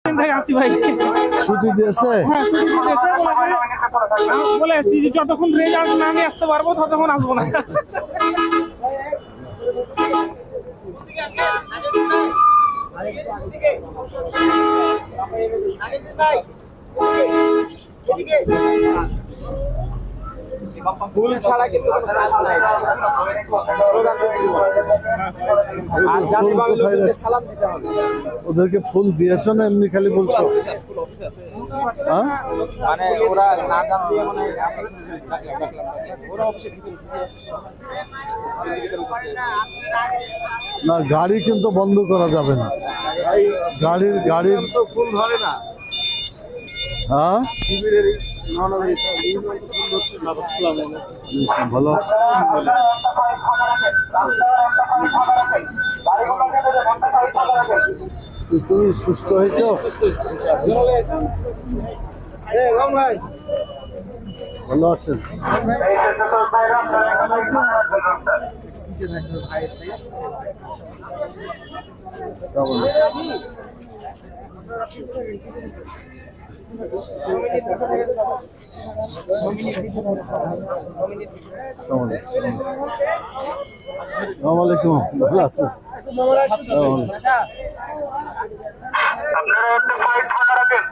আসি ভাই ছুটি দিয়েছে। হ্যাঁ ছুটি দিয়েছে বলে আসছি যে যতক্ষণ রেজাল্ট না নিয়ে আসতে পারবো ততক্ষণ আসবো না। ফুল ছাড়া কিন্তু ওদেরকে ফুল দিয়েছো না এমনি খালি বলছো? হ্যাঁ মানে ওরা না জান দিয়ে মানে না, গাড়ি কিন্তু বন্ধ করা যাবে না। গাড়ির তো ফুল ধরে না। হ্যাঁ ভালো আছে। তুমি সুস্থ হয়েছো? ভালো আছেন? আসসালামাইকুম, ভালো আছেন? আপনারা একটা সাইড ফাঁকা রাখেন,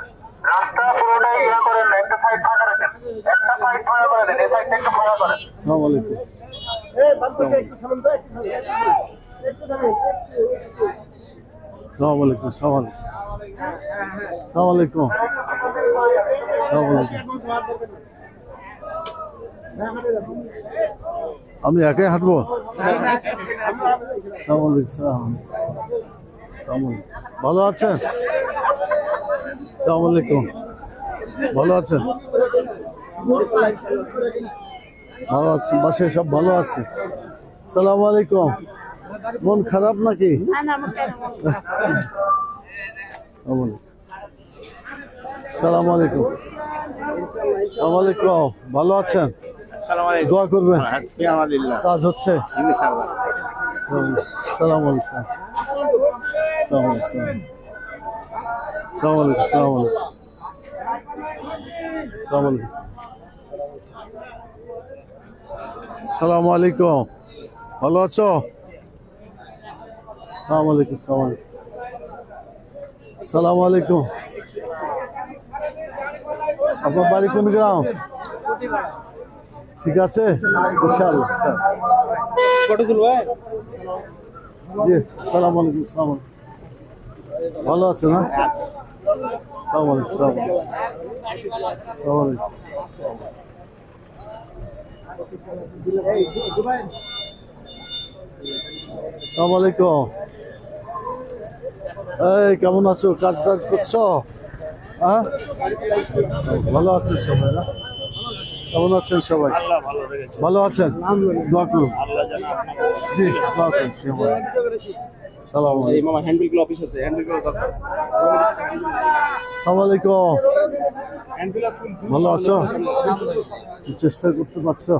রাস্তা পুরোটাই ইয়া করেন না, একটা সাইড ফাঁকা রাখেন, একটা সাইড ফাঁকা করে দেন, এই সাইডটা একটু ফাঁকা করেন। আসসালামাইকুম। আসসালামাইকুম। আসসালামাইকুম। আমি একাই হাঁটবো? ভালো আছেন? আসসালামাইকুম। ভালো আছেন? ভালো আছেন? বাসায় সব ভালো আছে? সালাম আলাইকুম। মন খারাপ নাকি? সালাম আলাইকুম। ওয়ালাইকুম। ভালো আছেন? দোয়া করবেন। কাজ হচ্ছে? সালাম আলাইকুম। সালাম আলাইকুম। সালাম আলাইকুম। সালাম আলাইকুম। সালাম আলাইকুম। সালাম আলাইকুম। ভালো আছো? সালাম আলাইকুম। সালাম আলাইকুম। সালাম আলাইকুম। আপনার বাড়ি কোন গ্রাম? ঠিক আছে, ইনশাআল্লাহ। ফটো তুলবে? জি, সালাম আলাইকুম। সালাম আলাইকুম। ভালো আছে না? সালাম আলাইকুম। সালাম আলাইকুম। সালাম আলাইকুম। সালাম আলাইকুম। এই কেমন আছো? কাজ টাজ করছো? হ্যাঁ, ভালো আছেন সবাই না? কেমন আছেন সবাই? ভালো আছেন? দোয়া করুন। জি, দোয়া করুন। সালাম এই মামা হ্যান্ডবিল গুলো অফিস হচ্ছে, হ্যান্ডবিল গুলো দরকার। আসসালামু আলাইকুম। ভালো আছো? চেষ্টা করতে পারছো?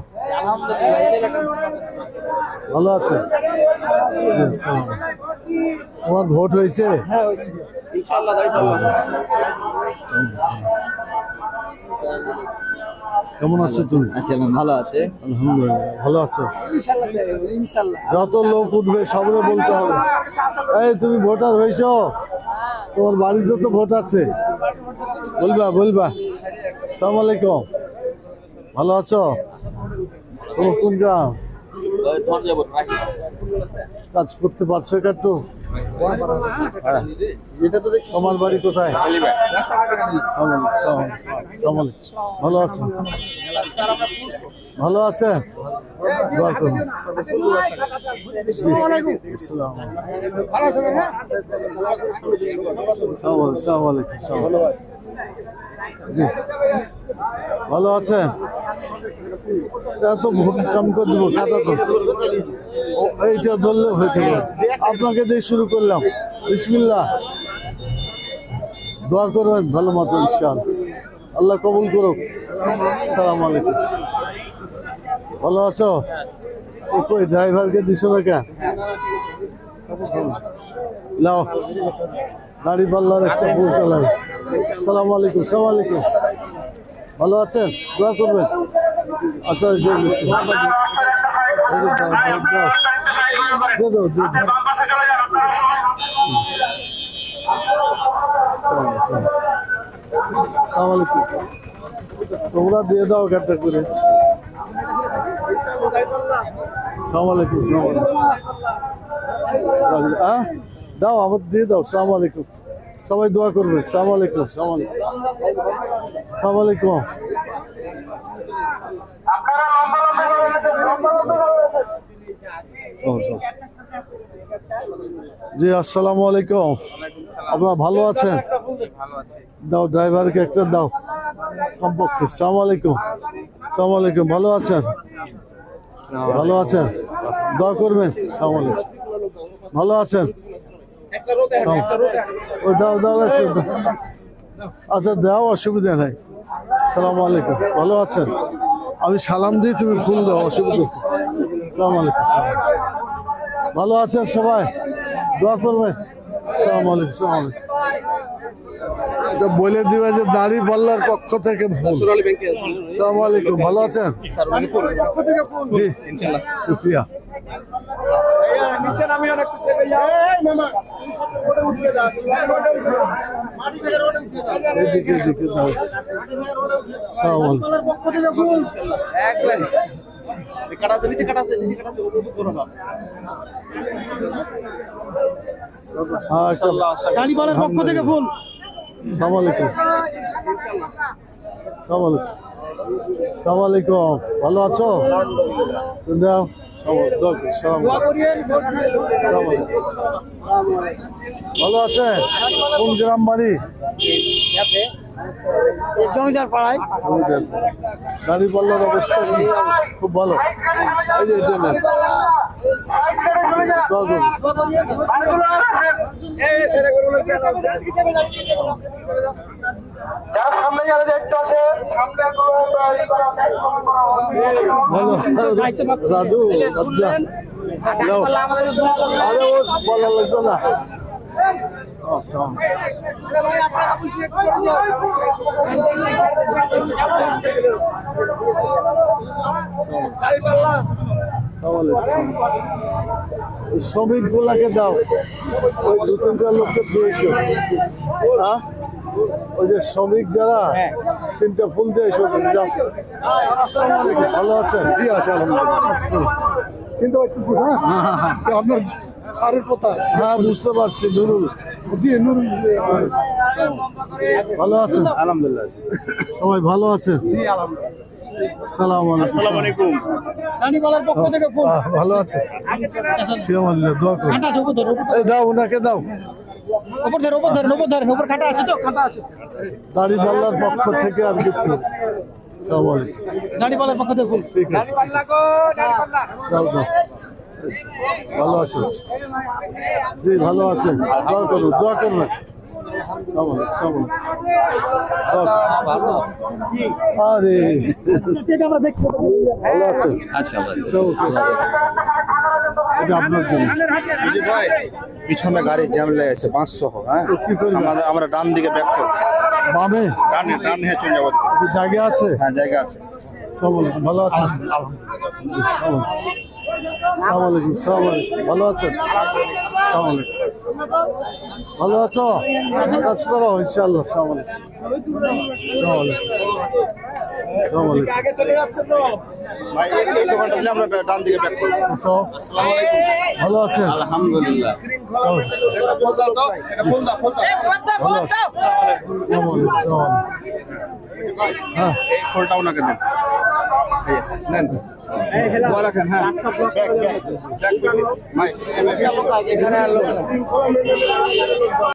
ভালো আছে? তোমার ভোট হয়েছে? ইনশাআল্লাহ দাঁড়িয়ে কেমন আছো তুমি? আচ্ছা ভালো আছে, আলহামদুলিল্লাহ। ভালো আছো? ইনশাআল্লাহ। যত লোক উঠবে সবরে বলতে হবে, এই তুমি ভোটার হয়েছো? তোমার বাড়িতে তো ভোট আছে, বলবা। আসসালামু আলাইকুম। ভালো আছো? তোমার কোন গ্রাম? কাজ করতে পারছো একটু? তোমার বাড়ি কোথায়? ভালো আছো? ভালো আছে? দোয়া করুন। জি, ভালো আছেন? তো ভোট কাম করে দেবো, খাতা তো এইটা ধরলে হয়ে থাকে। আপনাকে দিয়ে শুরু করলাম। বিসমিল্লাহ। দোয়া করবেন ভালো মতো, ইনশাআল্লাহ আল্লাহ কবুল করুক। সালাম আলাইকুম। ভালো আছো? কই ড্রাইভারকে দিছো না কেন? লাও দাড়ি পাল্লার একটা ফুল চালাই। সালাম আলাইকুম। সালাম আলাইকুম। ভালো আছেন? দোয়া করবেন। আচ্ছা এই যে দিয়ে দাও, দিয়ে দাও, দিয়ে দাও। বাম পাশে চলে যান আপনারা সবাই। সালাম আলাইকুম। তোমরা দিয়ে দাও একটা করে। সালাম আলাইকুম। সালাম আলাইকুম। দাও আমার দিয়ে দাও। সালাম আলাইকুম। সবাই দোয়া করবেন। সালাম আলাইকুম। সালাম আলাইকুম। সালাম আলাইকুম। আপনারা লম্বা লম্বা করে গেছেন, লম্বা লম্বা করে গেছেন। জি আসসালামু আলাইকুম। আপনারা ভালো আছেন? দাও ড্রাইভারকে একটা দাও কমপক্ষে। সালাম আলাইকুম। সালাম আলাইকুম। ভালো আছেন? ভালো আছেন? দোয়া করবেন। সালাম আলাইকুম। ভালো আছেন? ও দাও দাও একটু দাও। আচ্ছা দাও, অসুবিধা নাই। সালাম আলাইকুম। ভালো আছেন? আমি সালাম দিই, তুমি ফুল দাও, অসুবিধা নেই। সালাম আলাইকুম। ভালো আছেন সবাই? দোয়া করবেন। সালাম আলাইকুম। সালাম আলাইকুম। এটা বলে দিবে যে দাড়ি পাল্লার পক্ষ থেকে ফুল। সালাম আলাইকুম। ভালো আছেন? জি শুক্রিয়া। এদিকে এদিকে দাও। সালাম আলাইকুম। হ্যাঁ, একটা গাড়িওয়ালার পক্ষ থেকে ফুল। সালাম আলাইকুম। সালাম আলাইকুম। সালাম আলাইকুম। ভালো আছো? দাও। সালাম আলাইকুম। ভালো আছে? কোন গ্রাম বাড়ি? জমিদার পাড়ায়। গাড়ি পাল্লার অবস্থা কি? খুব ভালো। এই যে এটা নেন। দোয়া করুন। যারা সামনে যারা দেখতে আছে সামনে ভালো রাজু রাজ্জা দাও। আরে ও বলা লাগবে না। আচ্ছা শ্রমিক গুলাকে দাও, ওই দু তিনটা লোককে দিয়েছো। হ্যাঁ ওই যে শ্রমিক যারা, তিনটা ফুল দিয়েছো। যাও। ভালো আছেন? জি আছে আলহামদুলিল্লাহ। কিন্তু আপনার সারের কথা। হ্যাঁ বুঝতে পারছি। নুরুল। জি নুরুল। ভালো আছেন? আলহামদুলিল্লাহ। সবাই ভালো আছে? জি আলহামদুলিল্লাহ। আসসালামু আলাইকুম। গাড়িওয়ালার পক্ষ থেকে ফুল। ভালো আছে? দোয়া করুন। এই দাও, ওনাকে দাও। উপর ধরে, উপর ধরেন, উপর ধরেন, উপর খাটা আছে তো, খাটা আছে। দাড়ি পাল্লার পক্ষ থেকে আর কি ফুল। আসসালামু আলাইকুম। গাড়িওয়ালার পক্ষ থেকে ফুল। ঠিক আছে। দাও দাও। ভালো আছে? জি ভালো আছে। দোয়া করুন, দোয়া করবেন। আসসালামু আলাইকুম। আসসালামু আলাইকুম। আরে ভালো আছেন? এটা আপনার জন্য। পিছনে গাড়ির জ্যাম লেগেছে 500। হ্যাঁ তো কি করবেন? আমরা ডান দিকে ব্যাক করবো। বামে ডান হয়ে চলে যাবো। জায়গা আছে? হ্যাঁ জায়গা আছে। আসসালামু আলাইকুম। ভালো আছেন? আসসালামু আলাইকুম। আসসালামু আলাইকুম। ভালো আছেন? আসসালামু আলাইকুম। ভালো আছো? কাজ করো ইনশাআল্লাহ। আসসালামু আলাইকুম। আসসালামু আলাইকুম। আসসালামু আলাইকুম। ভাই এই দোকানটা নিলে আমরা ডান দিকে ব্যাক করবো। আচ্ছা, ভালো আছেন? আলহামদুলিল্লাহ। এটা ফুল দাও তো, এটা ফুল দাও, ফুল দাও। ভালো আছেন? আসসালামু আলাইকুম। আসসালামু আলাইকুম। হ্যাঁ এই ফুলটা ওনাকে দেন। এই নেন। দোয়া রাখেন। হ্যাঁ ব্যাক ভাই